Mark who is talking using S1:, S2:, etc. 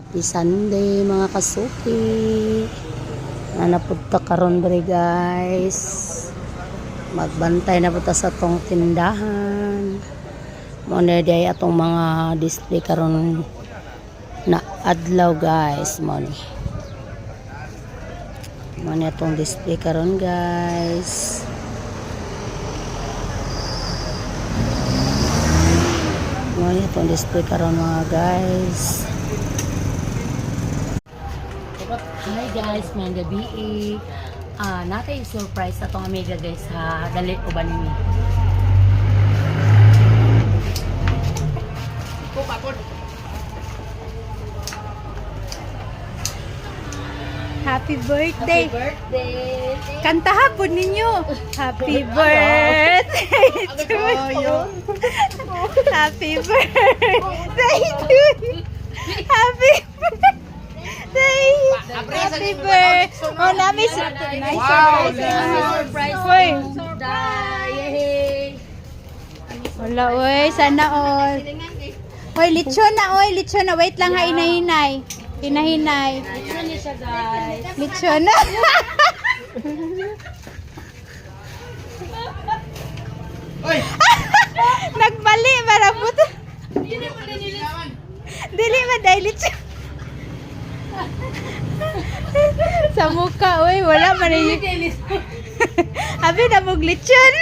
S1: Di Sunday mga kasuki. Napunta karon diri guys. Magbantay na punta sa tong tindahan. Muna day atong mga display karon na adlaw guys. Muna atong display karon guys. Muna atong display karon mga guys. Hi guys, may gabi natay surprise atong amiga guys ha, dali ko ba nini.
S2: Happy birthday!
S1: Happy birthday!
S2: Kanta hapon ninyo! Happy birthday to you! Happy birthday to you! Happy birthday! Happy birthday! Oh, namin nice surprise! Hoy! Wala, oy. Sana all. Hoy, lechon na. Wait lang ha, inahinay. Hinahinay.
S1: Lechon niya siya guys.
S2: Lechon na. Nagbali, marabot. Dili man dahil lechon. Sa mukha, oy, wala man yung... Abi na mong lechon.